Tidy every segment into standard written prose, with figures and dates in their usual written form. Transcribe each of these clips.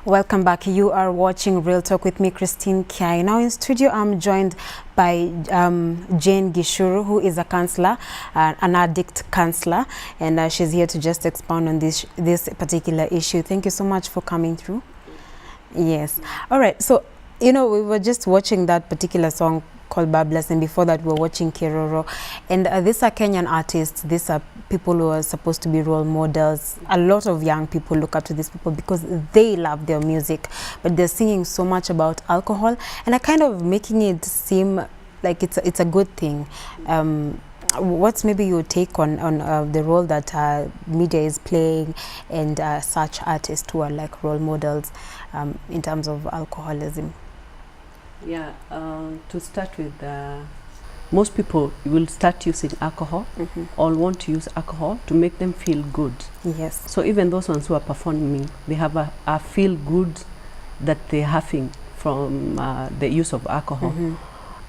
Welcome back. You are watching Real Talk with me, Christine Kiai. Now in studio, I'm joined by Jane Gishuru, who is a counselor, an addict counselor, and she's here to just expound on this particular issue. Thank you so much for coming through. Yes. All right. So, you know, we were just watching that particular song called Bablas, and before that we were watching Kiroro, and these are Kenyan artists. These are people who are supposed to be role models. A lot of young people look up to these people because they love their music, but they're singing so much about alcohol and are kind of making it seem like it's a good thing. What's maybe your take on the role that media is playing and such artists who are like role models in terms of alcoholism? Yeah, to start with, most people will start using alcohol or want to use alcohol to make them feel good. Yes. So even those ones who are performing, they have a feel good that they're having from the use of alcohol.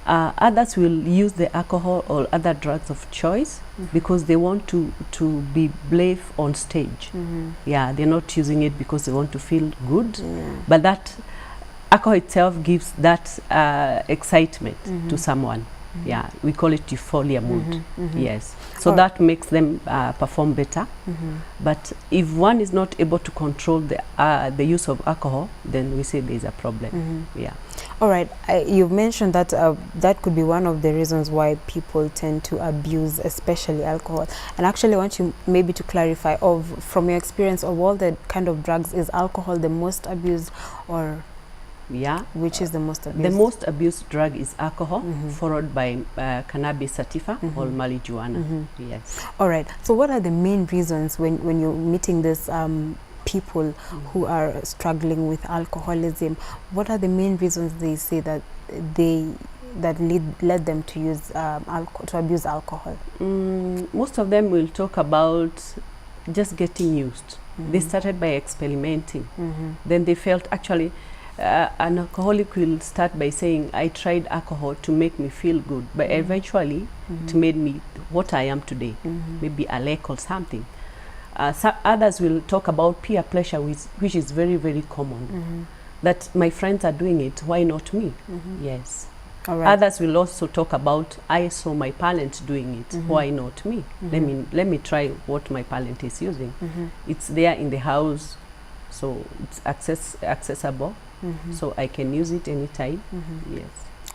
Others will use the alcohol or other drugs of choice because they want to be brave on stage. Yeah, they're not using it because they want to feel good, but that alcohol itself gives that excitement to someone. Yeah, we call it euphoria mood. Yes, so that makes them perform better. But if one is not able to control the use of alcohol, then we say there's a problem. Yeah. All right, you've mentioned that that could be one of the reasons why people tend to abuse, especially alcohol. And actually I want you maybe to clarify, from your experience of all the kind of drugs, is alcohol the most abused, or which is the most abused? The most abused drug is alcohol, followed by cannabis sativa or marijuana. Yes. All right. So what are the main reasons when you're meeting this people who are struggling with alcoholism? What are the main reasons they say that led them to use to abuse alcohol? Most of them will talk about just getting used. They started by experimenting. Then they felt actually. An alcoholic will start by saying, I tried alcohol to make me feel good, but eventually it made me what I am today, maybe a lack or something. Others will talk about peer pressure, which is very, very common. That my friends are doing it, why not me? Yes. All right. Others will also talk about, I saw my parents doing it, why not me? Let me try what my parent is using. It's there in the house, so it's accessible. So I can use it anytime. Yes.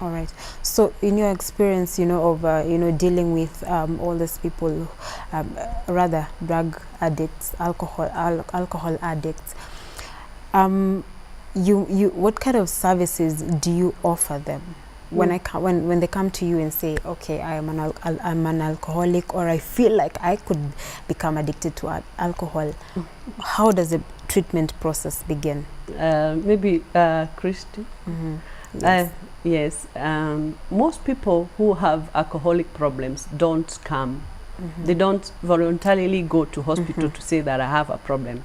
All right. So in your experience, you know, of dealing with all these people, rather drug addicts, alcohol addicts, what kind of services do you offer them when they come to you and say, okay, I'm an alcoholic, or I feel like I could become addicted to alcohol? How does the treatment process begin? Maybe Christy. Yes. Yes. Most people who have alcoholic problems don't come. They don't voluntarily go to hospital to say that I have a problem.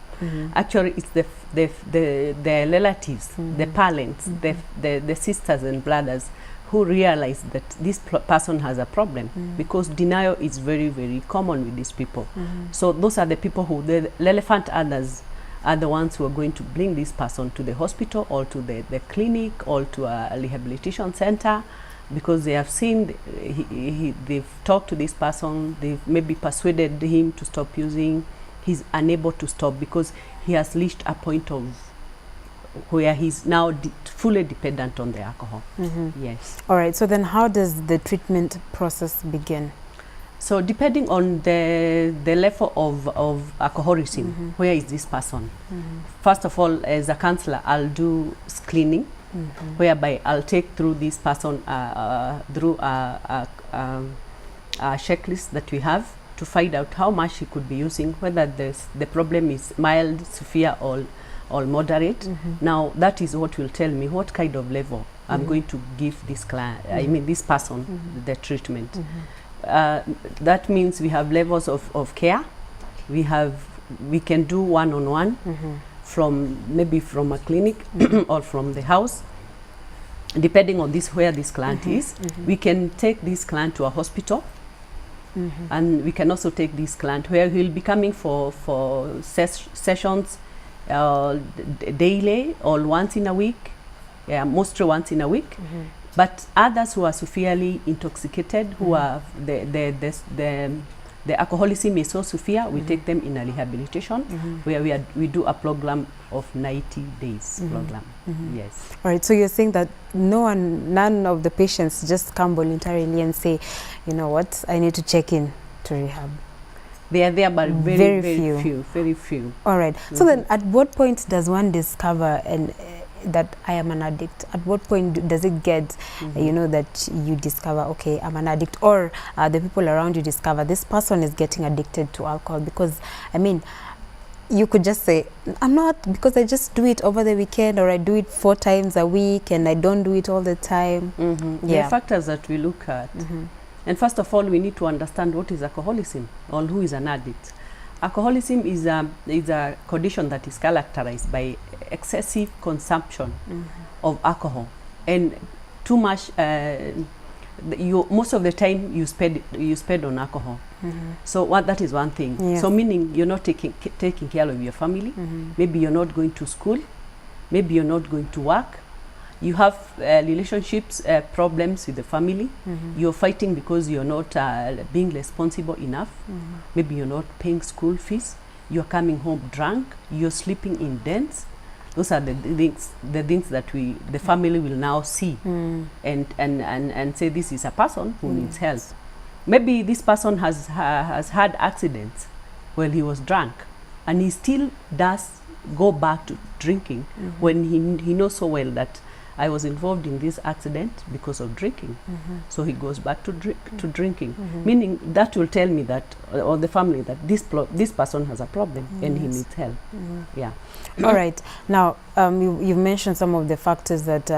Actually, it's the relatives, the parents, the sisters and brothers who realize that this person has a problem, because denial is very, very common with these people. So those are the people who, the relevant others, are the ones who are going to bring this person to the hospital or to the clinic or to a rehabilitation center, because they have seen, they've talked to this person, they've maybe persuaded him to stop using. He's unable to stop because he has reached a point of where he's now fully dependent on the alcohol. Yes. All right. So then how does the treatment process begin? So depending on the level of alcoholism, where is this person? First of all, as a counselor, I'll do screening, whereby I'll take through this person through a checklist that we have to find out how much he could be using, whether the problem is mild, severe, or moderate. Now that is what will tell me what kind of level I'm going to give this client, this person, the treatment. That means we have levels of care. We can do one-on-one from maybe from a clinic or from the house, depending on where this client is. We can take this client to a hospital, and we can also take this client where he'll be coming for sessions daily or once in a week, mostly once in a week. But others who are severely intoxicated, who are the alcoholism is so severe, we take them in a rehabilitation where we do a program of 90 days program. Yes. All right, so you're saying that none of the patients just come voluntarily and say, you know what, I need to check in to rehab. They are there, but very few. All right. So then at what point does one discover that I am an addict? At what point does it get, you know, that you discover, okay, I'm an addict, or the people around you discover this person is getting addicted to alcohol? Because, I mean, you could just say, I'm not, because I just do it over the weekend, or I do it 4 times a week and I don't do it all the time. There are factors that we look at. And first of all, we need to understand what is alcoholism or who is an addict. Alcoholism is a condition that is characterized by excessive consumption of alcohol, and too much. Most of the time you spend on alcohol. So that is one thing. Yeah. So meaning you're not taking care of your family. Maybe you're not going to school. Maybe you're not going to work. You have relationships problems with the family. You're fighting because you're not being responsible enough. Maybe you're not paying school fees. You're coming home drunk. You're sleeping in dens. Those are the things that the family will now see and say this is a person who needs help. Maybe this person has had accidents while he was drunk, and he still does go back to drinking when he knows so well that I was involved in this accident because of drinking. So he goes back to drinking, meaning that will tell me that, or the family, that this person has a problem and he needs help. Yeah. All right. Now, you've mentioned some of the factors that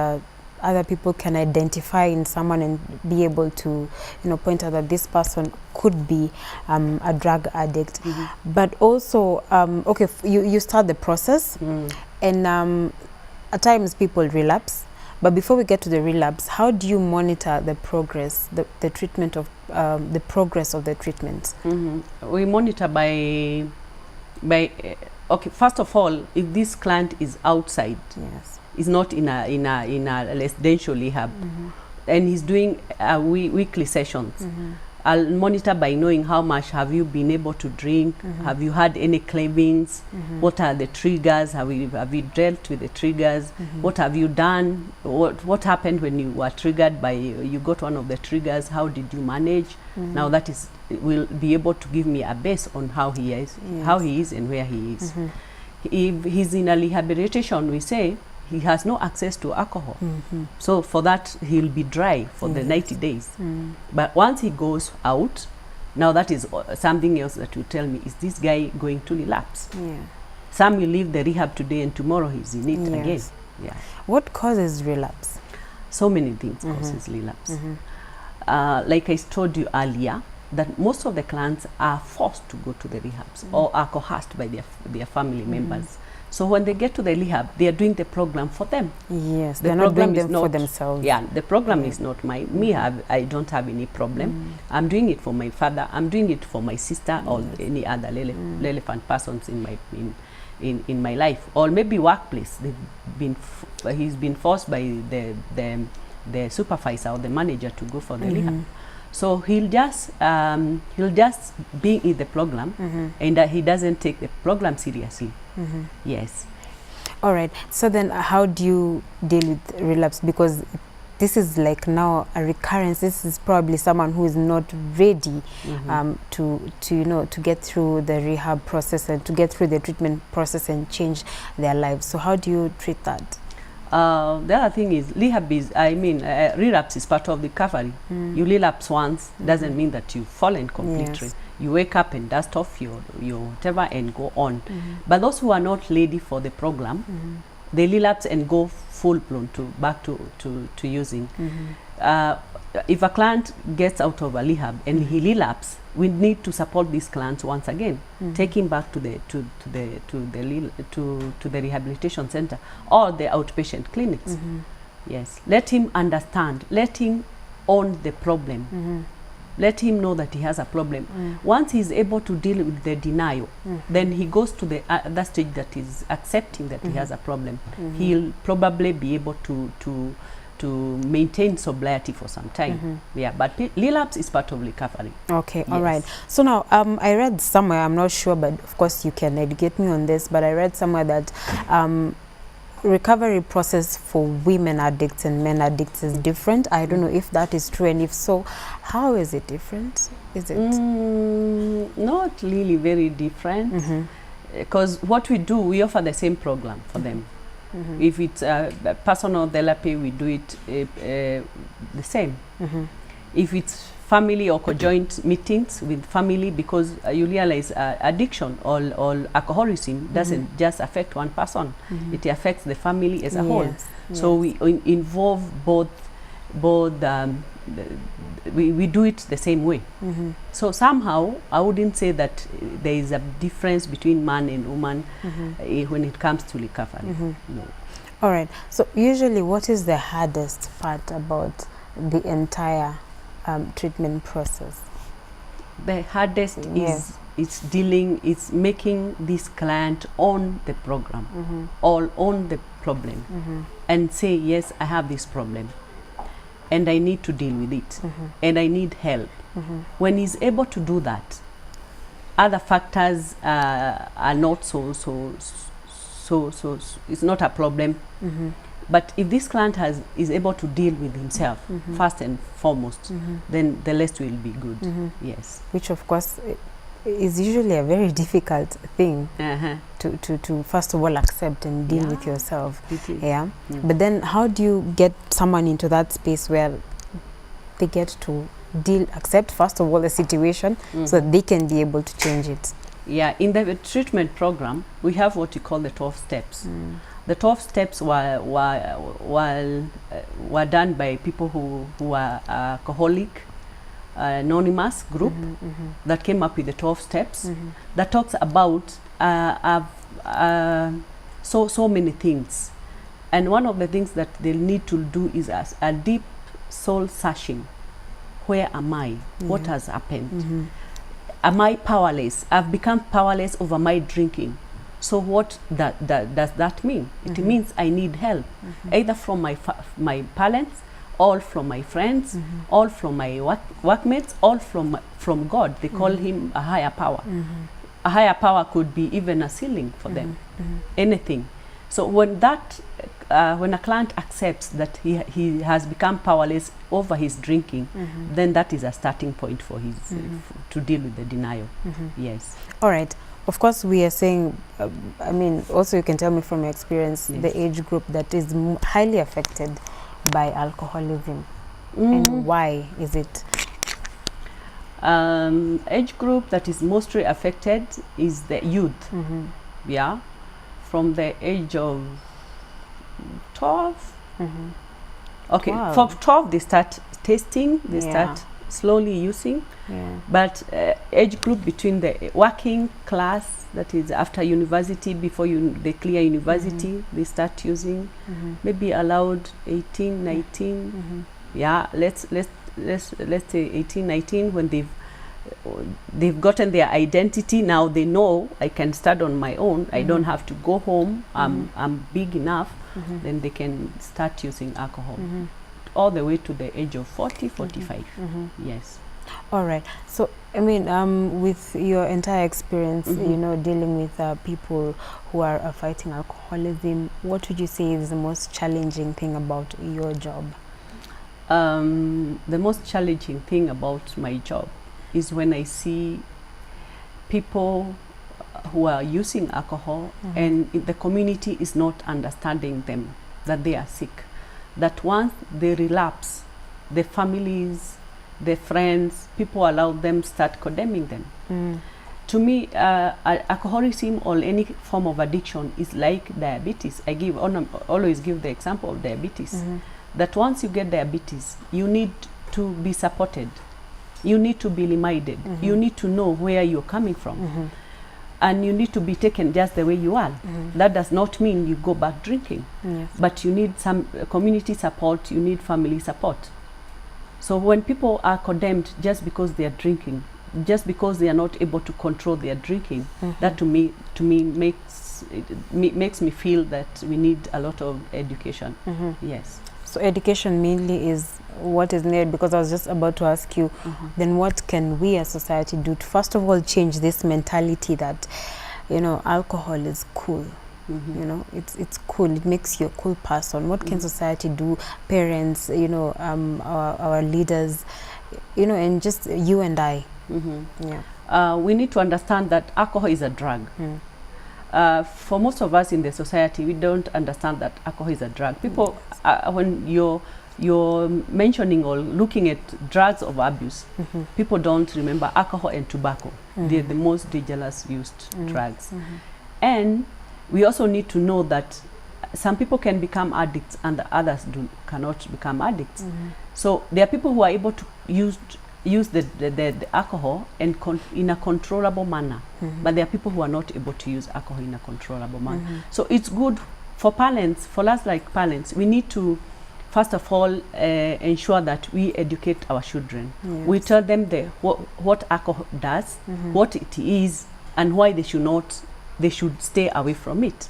other people can identify in someone and be able to, you know, point out that this person could be a drug addict. But also, okay, you start the process, and at times people relapse. But before we get to the relapse, how do you monitor the progress, the treatment of the progress of the treatment? We monitor by okay. First of all, if this client is outside, is not in a residential rehab, and he's doing weekly sessions, I'll monitor by knowing how much have you been able to drink, have you had any cravings, what are the triggers, have you dealt with the triggers, what have you done, what happened when you were triggered by, you got one of the triggers, how did you manage? Now that will be able to give me a base on how he is, and where he is. If he's in a rehabilitation, we say he has no access to alcohol. So for that, he'll be dry for the 90 days. But once he goes out, now that is something else that will tell me, is this guy going to relapse? Some will leave the rehab today and tomorrow he's in it again. What causes relapse? So many things causes relapse. Like I told you earlier, that most of the clients are forced to go to the rehabs or are coerced by their family members. So when they get to the rehab, they are doing the program for them. Yes, they're not doing them for themselves. Yeah, the program is not me. I don't have any problem. I'm doing it for my father. I'm doing it for my sister or any other relevant persons in my life, or maybe workplace. He's been forced by the supervisor or the manager to go for the rehab. So he'll just be in the program, and he doesn't take the program seriously. Yes. All right. So then, how do you deal with relapse? Because this is like now a recurrence. This is probably someone who is not ready to get through the rehab process and to get through the treatment process and change their lives. So how do you treat that? The other thing is relapse is part of the recovery. You relapse once doesn't mean that you've fallen completely. You wake up and dust off your whatever and go on. But those who are not ready for the program, they relapse and go full blown back to using. If a client gets out of a rehab and he relapses, we need to support these clients once again, take him back to the rehabilitation center or the outpatient clinics. Yes, let him understand, let him own the problem. let him know that he has a problem. Once he's able to deal with the denial, then he goes to the that stage that is accepting that he has a problem. He'll probably be able to maintain sobriety for some time. Yeah, but relapse is part of recovery. Okay, Yes. all right. So now, I read somewhere, I'm not sure, but of course you can educate me on this, but I read somewhere that recovery process for women addicts and men addicts is different. I don't know if that is true, and if so, how is it different? Is it? Not really very different, because what we do, we offer the same program for them. If it's personal therapy, we do it the same. If it's family or conjoint meetings with family, because you realize addiction or alcoholism doesn't just affect one person, it affects the family as a whole. Yes, So we involve both we do it the same way. So somehow I wouldn't say that there is a difference between man and woman when it comes to recovery. No. All right. So usually, what is the hardest part about the entire treatment process? The hardest is making this client own the program or own the problem and say, yes, I have this problem and I need to deal with it and I need help. When he's able to do that, other factors are not so it's not a problem. But if this client is able to deal with himself first and foremost, then the rest will be good. Yes. Which of course is usually a very difficult thing to first of all accept and deal with yourself. Yeah. But then how do you get someone into that space where they get to accept first of all the situation so that they can be able to change it? Yeah, in the treatment program, we have what we call the 12 steps. The 12 steps were done by people who are alcoholic anonymous group that came up with the 12 steps that talks about so many things. And one of the things that they need to do is a deep soul searching. Where am I? What has happened? Am I powerless? I've become powerless over my drinking. So what does that mean? It means I need help, either from my parents, or from my friends, or from my workmates, or from God. They call him a higher power. A higher power could be even a ceiling for them, anything. So when a client accepts that he has become powerless over his drinking, then that is a starting point for his to deal with the denial. Yes. All right. Of course, we are saying, I mean, also you can tell me from your experience, the age group that is highly affected by alcoholism. And why is it? Age group that is mostly affected is the youth. Yeah. From the age of 12. Okay, for 12 they start tasting, they start slowly using. But age group between the working class, that is after university, before they clear university, they start using. Maybe allowed 18, 19. Yeah, let's say 18, 19, when they've gotten their identity. Now they know I can start on my own. I don't have to go home. I'm big enough. Then they can start using alcohol all the way to the age of 40, 45. Yes. All right. So, I mean, with your entire experience, you know, dealing with people who are fighting alcoholism, what would you say is the most challenging thing about your job? The most challenging thing about my job is when I see people who are using alcohol and the community is not understanding them, that they are sick. That once they relapse, the families, the friends, people around them start condemning them. To me, alcoholism or any form of addiction is like diabetes. I always give the example of diabetes. That once you get diabetes, you need to be supported. You need to be reminded. You need to know where you're coming from. And you need to be taken just the way you are. That does not mean you go back drinking. But you need some community support, you need family support. So when people are condemned just because they are drinking, just because they are not able to control their drinking, that to me makes me feel that we need a lot of education. Yes. So education mainly is what is needed, because I was just about to ask you, then what can we as society do to first of all change this mentality that, you know, alcohol is cool. You know, it's cool, it makes you a cool person. What can society do, parents, you know, our leaders, you know, and just you and I? Yeah. We need to understand that alcohol is a drug. For most of us in the society, we don't understand that alcohol is a drug. People, when you're mentioning or looking at drugs of abuse, people don't remember alcohol and tobacco. They're the most dangerous used drugs. And we also need to know that some people can become addicts and the others cannot become addicts. So there are people who are able to use the alcohol and in a controllable manner, but there are people who are not able to use alcohol in a controllable manner. So it's good for parents, for us like parents, we need to first of all ensure that we educate our children. We tell them what alcohol does, what it is, and why they should stay away from it.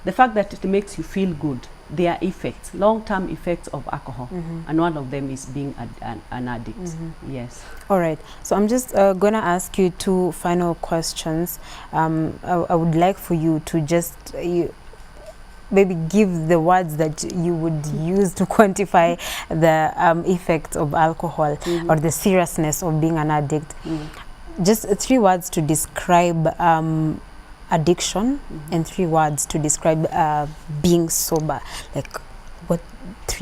The fact that it makes you feel good, there are effects, long-term effects of alcohol, and one of them is being an addict. Yes. All right. So I'm just gonna ask you two final questions. I would like for you to just maybe give the words that you would use to quantify the effects of alcohol or the seriousness of being an addict. Just 3 words to describe addiction and 3 words to describe being sober. Like what?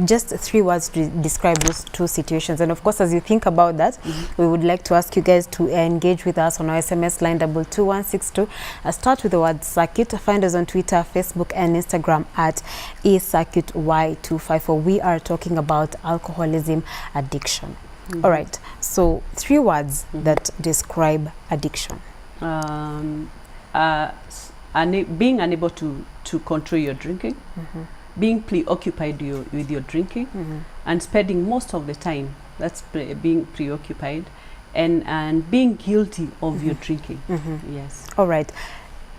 Just 3 words to describe those 2 situations. And of course, as you think about that, we would like to ask you guys to engage with us on our SMS line 22162. Start with the word circuit. Find us on Twitter, Facebook, and Instagram at acircuity254. We are talking about alcoholism addiction. All right. So 3 words that describe addiction. Being unable to control your drinking, being preoccupied with your drinking, and spending most of the time being preoccupied, and being guilty of your drinking. Yes. All right.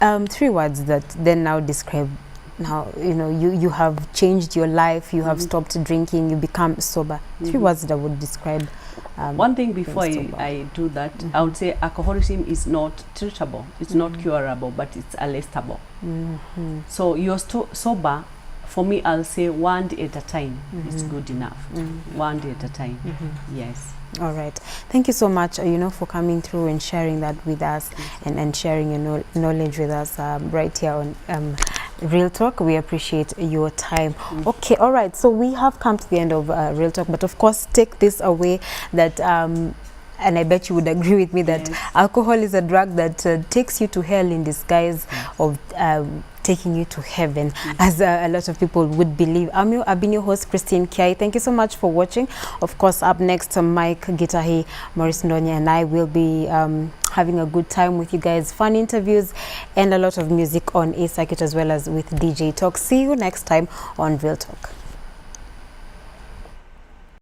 3 words that then now describe, now you know you have changed your life, you have stopped drinking, you become sober. 3 words that would describe one thing before I do that, I would say alcoholism is not treatable, it's not curable, but it's arrestable. So you're sober, for me, I'll say 1 day at a time is good enough. 1 day at a time. Yes. All right. Thank you so much, you know, for coming through and sharing that with us, and sharing your knowledge with us right here on Real Talk. We appreciate your time. Okay, all right. So we have come to the end of Real Talk, but of course, take this away that and I bet you would agree with me that alcohol is a drug that takes you to hell in disguise of taking you to heaven, as a lot of people would believe. I've been your host, Christine Kiai. Thank you so much for watching. Of course, up next, Mike Gitahi, Maurice Ndonya, and I will be having a good time with you guys, fun interviews, and a lot of music on A Circuit, as well as with DJ Talk. See you next time on Real Talk.